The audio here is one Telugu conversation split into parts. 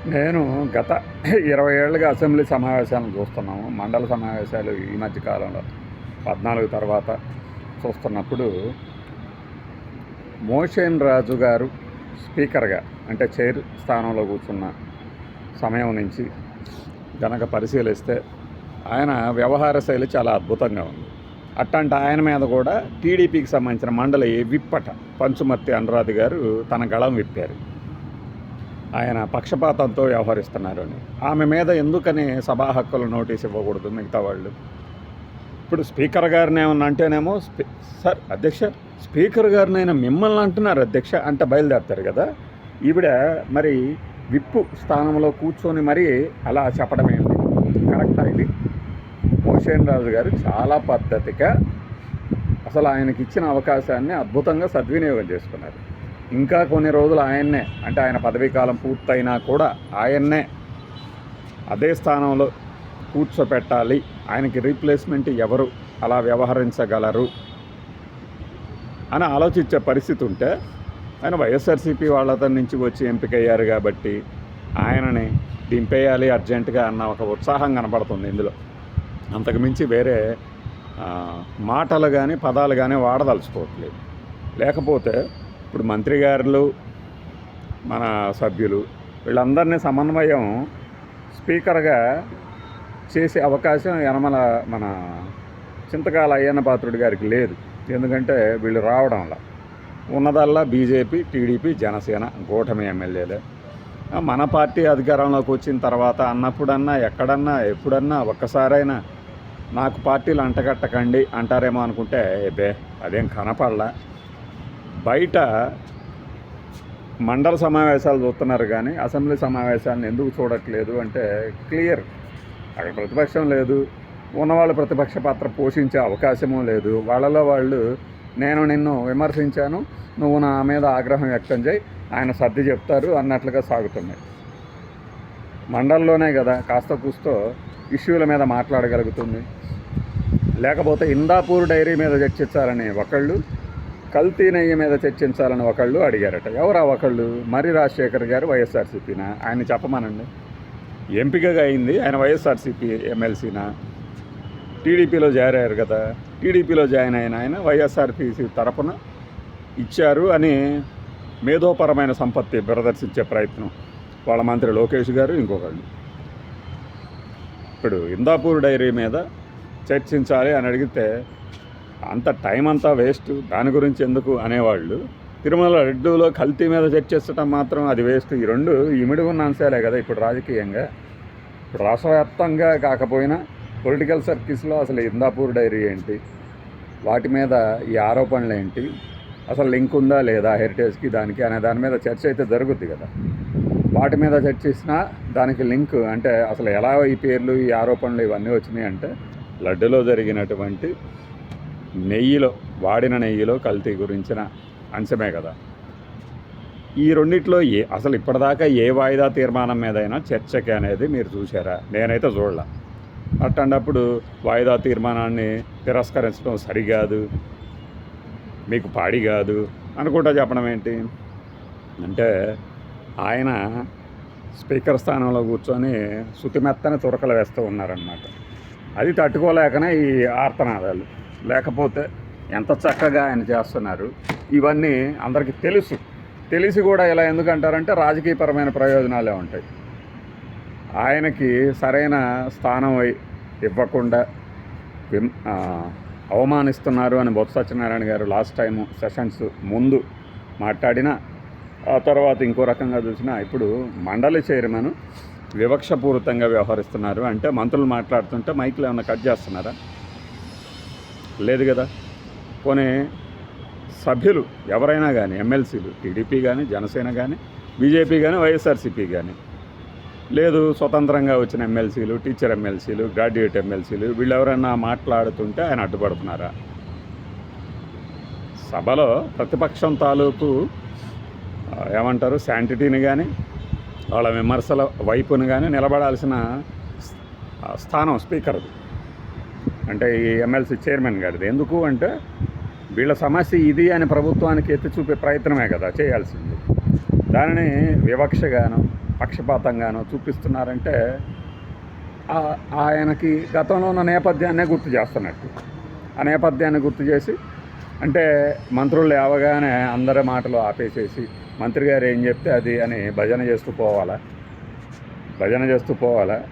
నేను గత 20 ఏళ్ళుగా అసెంబ్లీ సమావేశాలను చూస్తున్నాము. మండల సమావేశాలు ఈ మధ్య కాలంలో 14 తర్వాత చూస్తున్నప్పుడు మోషేన్ రాజు గారు స్పీకర్గా అంటే చైర్ స్థానంలో కూర్చున్న సమయం నుంచి గనక పరిశీలిస్తే ఆయన వ్యవహార శైలి చాలా అద్భుతంగా ఉంది. అట్లాంటి ఆయన మీద కూడా టీడీపీకి సంబంధించిన మండలి విప్పట పంచుమర్తి అనురాధ గారు తన గళం విప్పారు. ఆయన పక్షపాతంతో వ్యవహరిస్తున్నారు అని. ఆమె మీద ఎందుకని సభా హక్కుల నోటీస్ ఇవ్వకూడదు మిగతా వాళ్ళు? ఇప్పుడు స్పీకర్ గారిని ఏమన్నా అంటేనేమో సార్ అధ్యక్ష స్పీకర్ గారినైనా మిమ్మల్ని అంటున్నారు అధ్యక్ష అంటే బయలుదేరుతారు కదా. ఈవిడ మరి విప్పు స్థానంలో కూర్చొని మరీ అలా చెప్పడమేంటి కరెక్టా? ఇది మోషేన్ రాజు గారు చాలా పద్ధతిగా అసలు ఆయనకి ఇచ్చిన అవకాశాన్ని అద్భుతంగా సద్వినియోగం చేసుకున్నారు. ఇంకా కొన్ని రోజులు ఆయన్నే అంటే ఆయన పదవీ కాలం పూర్తయినా కూడా ఆయన్నే అదే స్థానంలో కూర్చోపెట్టాలి, ఆయనకి రీప్లేస్మెంట్ ఎవరు అలా వ్యవహరించగలరు అని ఆలోచించే పరిస్థితి ఉంటే ఆయన వైఎస్ఆర్సీపీ వాళ్ళతో నుంచి వచ్చి ఎంపికయ్యారు కాబట్టి ఆయనని దింపేయాలి అర్జెంటుగా అన్న ఒక ఉత్సాహం కనపడుతుంది ఇందులో. అంతకుమించి వేరే మాటలు కానీ పదాలు కానీ వాడదలుచుకోవట్లేదు. లేకపోతే ఇప్పుడు మంత్రి గారులు మన సభ్యులు వీళ్ళందరినీ సమన్వయం స్పీకర్గా చేసే అవకాశం యనమల మన చింతకాల అయ్యన్న పాత్రుడి గారికి లేదు. ఎందుకంటే వీళ్ళు రావడంలా ఉన్నదల్లా బీజేపీ, టీడీపీ, జనసేన కూటమి ఎమ్మెల్యేలే. మన పార్టీ అధికారంలోకి వచ్చిన తర్వాత అన్నప్పుడన్నా ఎక్కడన్నా ఎప్పుడన్నా ఒక్కసారైనా నాకు పార్టీలు అంటగట్టకండి అంటారేమో అనుకుంటే అదేం కనపడలా. బయట మండల సమావేశాలు చూస్తున్నారు కానీ అసెంబ్లీ సమావేశాలను ఎందుకు చూడట్లేదు అంటే క్లియర్. అక్కడ ప్రతిపక్షం లేదు, ఉన్నవాళ్ళు ప్రతిపక్ష పాత్ర పోషించే అవకాశమూ లేదు. వాళ్ళలో వాళ్ళు నేను నిన్ను విమర్శించాను, నువ్వు నా మీద ఆగ్రహం వ్యక్తం చేయి, ఆయన సర్ది చెప్తారు అన్నట్లుగా సాగుతున్నాయి. మండలంలోనే కదా కాస్త కూస్తో ఇష్యూల మీద మాట్లాడగలుగుతుంది. లేకపోతే ఇందాపూర్ డైరీ మీద చర్చించాలని ఒకళ్ళు, కల్తీ నెయ్యి మీద చర్చించాలని ఒకళ్ళు అడిగారట. ఎవరా ఒకళ్ళు? మర్రి రాజశేఖర్ గారు వైఎస్ఆర్సీపీనా? ఆయన చెప్పమనండి. ఎంపికగా అయింది ఆయన వైఎస్ఆర్సీపీ ఎమ్మెల్సీనా? టీడీపీలో జాయిన్ అయ్యారు కదా, టీడీపీలో జాయిన్ అయిన ఆయన వైఎస్ఆర్సీపీ తరపున ఇచ్చారు అని మేధోపరమైన సంపత్తి ప్రదర్శించే ప్రయత్నం వాళ్ళ మంత్రి లోకేష్ గారు ఇంకొకళ్ళు. ఇప్పుడు ఇందాపూర్ డైరీ మీద చర్చించాలి అని అడిగితే అంత టైం అంతా వేస్ట్, దాని గురించి ఎందుకు అనేవాళ్ళు. తిరుమల లడ్డూలో కల్తీ మీద చర్చించడం మాత్రం అది వేస్ట్. ఈ రెండు ఇమిడి ఉన్న అంశాలే కదా ఇప్పుడు రాజకీయంగా. ఇప్పుడు రాష్ట్ర వ్యాప్తంగా కాకపోయినా పొలిటికల్ సర్కిల్స్లో అసలు ఇందాపూర్ డైరీ ఏంటి, వాటి మీద ఈ ఆరోపణలు ఏంటి, అసలు లింక్ ఉందా లేదా హెరిటేజ్కి దానికి అనే దాని మీద చర్చ అయితే జరుగుద్ది కదా. వాటి మీద చర్చించినా దానికి లింక్ అంటే అసలు ఎలా ఈ పేర్లు ఈ ఆరోపణలు ఇవన్నీ వచ్చినాయి అంటే లడ్డులో జరిగినటువంటి నెయ్యిలో వాడిన నెయ్యిలో కల్తీ గురించిన అంశమే కదా. ఈ రెండిట్లో అసలు ఇప్పటిదాకా ఏ వాయిదా తీర్మానం మీదైనా చర్చకి అనేది మీరు చూసారా? నేనైతే చూడలే. అట్లాంటప్పుడు వాయిదా తీర్మానాన్ని తిరస్కరించడం సరికాదు, మీకు పాడి కాదు అనుకుంటా చెప్పడం ఏంటి అంటే ఆయన స్పీకర్ స్థానంలో కూర్చొని శుతిమెత్తని తురకలు వేస్తూ ఉన్నారన్నమాట. అది తట్టుకోలేకనే ఈ ఆర్తనాదాలు. లేకపోతే ఎంత చక్కగా ఆయన చేస్తున్నారు. ఇవన్నీ అందరికీ తెలిసి కూడా ఇలా ఎందుకంటారంటే రాజకీయపరమైన ప్రయోజనాలే ఉంటాయి. ఆయనకి సరైన స్థానం ఇవ్వకుండా అవమానిస్తున్నారు అని బొత్స సత్యనారాయణ గారు లాస్ట్ టైము సెషన్స్ ముందు మాట్లాడినా, ఆ తర్వాత ఇంకో రకంగా చూసినా ఇప్పుడు మండలి చైర్మన్ వివక్షపూరితంగా వ్యవహరిస్తున్నారు అంటే మంత్రులు మాట్లాడుతుంటే మైక్లో ఏమైనా కట్ చేస్తున్నారా? లేదు కదా. పోనీ సభ్యులు ఎవరైనా కానీ ఎమ్మెల్సీలు టీడీపీ కానీ జనసేన కానీ బీజేపీ కానీ వైఎస్ఆర్సీపీ కానీ లేదు స్వతంత్రంగా వచ్చిన ఎమ్మెల్సీలు, టీచర్ ఎమ్మెల్సీలు, గ్రాడ్యుయేట్ ఎమ్మెల్సీలు వీళ్ళు ఎవరైనా మాట్లాడుతుంటే ఆయన అడ్డుపడుతున్నారా? సభలో ప్రతిపక్షం తాలూకు ఏమంటారు శాంటిటీని కానీ వాళ్ళ విమర్శల వైపుని కానీ నిలబడాల్సిన స్థానం స్పీకర్ది అంటే ఈ ఎమ్మెల్సీ చైర్మన్ గారిది. ఎందుకు అంటే వీళ్ళ సమస్య ఇది అని ప్రభుత్వానికి ఎత్తి చూపే ప్రయత్నమే కదా చేయాల్సింది. దానిని వివక్షగాను పక్షపాతంగానో చూపిస్తున్నారంటే ఆయనకి గతంలో ఉన్న నేపథ్యాన్నే గుర్తు చేస్తున్నట్టు. ఆ నేపథ్యాన్ని గుర్తు చేసి అంటే మంత్రులు లేవగానే అందరి మాటలు ఆపేసేసి మంత్రి గారు ఏం చెప్తే అది అని భజన చేస్తూ పోవాలా?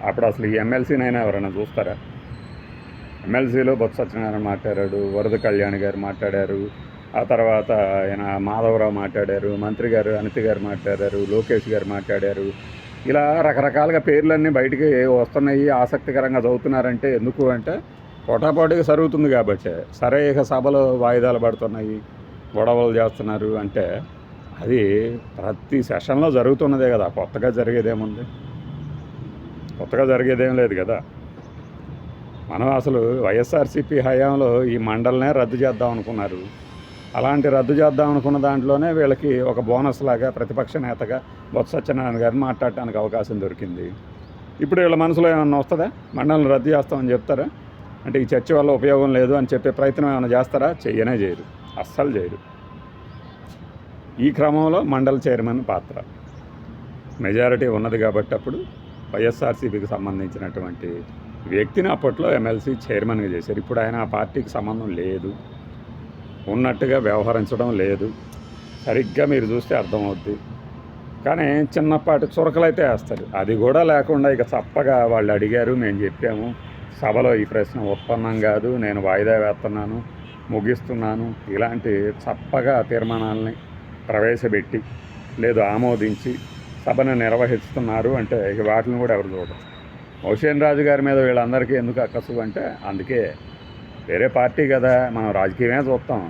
అప్పుడు అసలు ఈ ఎమ్మెల్సీనైనా ఎవరైనా చూస్తారా? ఎమ్మెల్సీలో బొత్స సత్యనారాయణ మాట్లాడారు, వరద కళ్యాణ్ గారు మాట్లాడారు, ఆ తర్వాత ఆయన మాధవరావు మాట్లాడారు, మంత్రి గారు అనిత గారు మాట్లాడారు, లోకేష్ గారు మాట్లాడారు. ఇలా రకరకాలుగా పేర్లన్నీ బయటికి వస్తున్నాయి. ఆసక్తికరంగా చదువుతున్నారంటే ఎందుకు అంటే పోటాపోటీగా జరుగుతుంది కాబట్టి. సరే, ఇక సభలో వాయిదాలు పడుతున్నాయి, గొడవలు చేస్తున్నారు అంటే అది ప్రతి సెషన్లో జరుగుతున్నదే కదా. కొత్తగా జరిగేదేం లేదు కదా. మనం అసలు వైఎస్ఆర్సీపీ హయాంలో ఈ మండలనే రద్దు చేద్దాం అనుకున్నారు. అలాంటి రద్దు చేద్దాం అనుకున్న దాంట్లోనే వీళ్ళకి ఒక బోనస్ లాగా ప్రతిపక్ష నేతగా బొత్స సత్యనారాయణ గారిని మాట్లాడటానికి అవకాశం దొరికింది. ఇప్పుడు వీళ్ళ మనసులో ఏమన్నా వస్తుందా? మండలం రద్దు చేస్తామని చెప్తారా? అంటే ఈ చర్చ వల్ల ఉపయోగం లేదు అని చెప్పే ప్రయత్నం ఏమైనా చేస్తారా? చేయరు, అస్సలు చేయరు. ఈ క్రమంలో మండల చైర్మన్ పాత్ర మెజారిటీ ఉన్నది కాబట్టి అప్పుడు వైఎస్ఆర్సీపీకి సంబంధించినటువంటి వ్యక్తిని అప్పట్లో ఎమ్మెల్సీ చైర్మన్గా చేశారు. ఇప్పుడు ఆయన ఆ పార్టీకి సంబంధం లేదు, ఉన్నట్టుగా వ్యవహరించడం లేదు. సరిగ్గా మీరు చూస్తే అర్థమవుద్ది. కానీ చిన్నపాటి చురకలైతే వేస్తారు. అది కూడా లేకుండా ఇక చప్పగా వాళ్ళు అడిగారు, మేము చెప్పాము, సభలో ఈ ప్రశ్న ఉత్పన్నం కాదు, నేను వాయిదా వేస్తున్నాను, ముగిస్తున్నాను, ఇలాంటి చప్పగా తీర్మానాలని ప్రవేశపెట్టి లేదు ఆమోదించి సభను నిర్వహిస్తున్నారు అంటే ఇక వాటిని కూడా ఎవరు చూడరు. మోషన్ రాజు గారి మీద వీళ్ళందరికీ ఎందుకు అక్కసు అంటే అందుకే వేరే పార్టీ కదా, మనం రాజకీయమే చూస్తాం.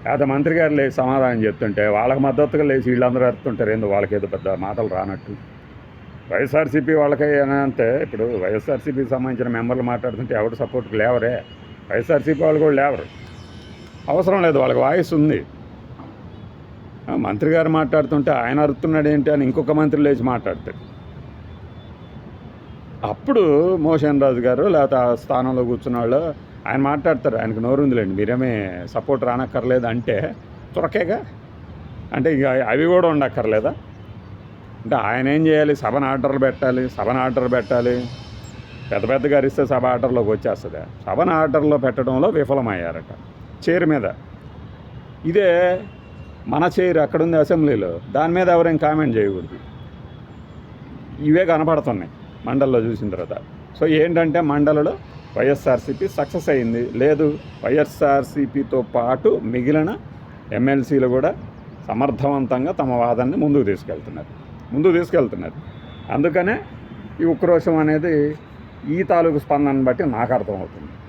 లేదా మంత్రి గారు లేచి సమాధానం చెప్తుంటే వాళ్ళకి మద్దతుగా లేచి వీళ్ళందరూ అరుతుంటారు, ఏందో వాళ్ళకేదో పెద్ద మాటలు రానట్టు. వైఎస్ఆర్సీపీ వాళ్ళకి అంటే ఇప్పుడు వైఎస్ఆర్సీపీకి సంబంధించిన మెంబర్లు మాట్లాడుతుంటే ఎవరు సపోర్ట్కి లేవరే. వైఎస్ఆర్సీపీ వాళ్ళు కూడా లేవరు, అవసరం లేదు, వాళ్ళకి వాయిస్ ఉంది. మంత్రి గారు మాట్లాడుతుంటే ఆయన అరుతున్నాడు ఏంటి అని ఇంకొక మంత్రి లేచి మాట్లాడతాడు. అప్పుడు మోషన్ రాజు గారు లేకపోతే ఆ స్థానంలో కూర్చున్న వాళ్ళు ఆయన మాట్లాడతారు, ఆయనకు నోరుందిలేండి, మీరేమీ సపోర్ట్ రానక్కర్లేదు అంటే త్వరకేగా. అంటే ఇక అవి కూడా ఉండక్కర్లేదా? అంటే ఆయన ఏం చేయాలి? సభను ఆర్డర్లు పెట్టాలి. పెద్దగా అరిస్తే సభ ఆర్డర్లోకి వచ్చేస్తుంది. సభను ఆర్డర్లో పెట్టడంలో విఫలమయ్యారట చైర్ మీద. ఇదే మన చైర్ అక్కడుంది అసెంబ్లీలో, దాని మీద ఎవరేం కామెంట్ చేయకూడదు. ఇవే కనపడుతున్నాయి మండలిలో చూసిన తర్వాత. సో ఏంటంటే మండలిలో వైఎస్ఆర్సీపీ సక్సెస్ అయింది. లేదు, వైఎస్ఆర్సీపీతో పాటు మిగిలిన ఎమ్మెల్సీలు కూడా సమర్థవంతంగా తమ వాదాన్ని ముందుకు తీసుకెళ్తున్నారు. అందుకనే ఈ ఉక్రోషం అనేది ఈ తాలూకు స్పందనను బట్టి నాకు అర్థమవుతుంది.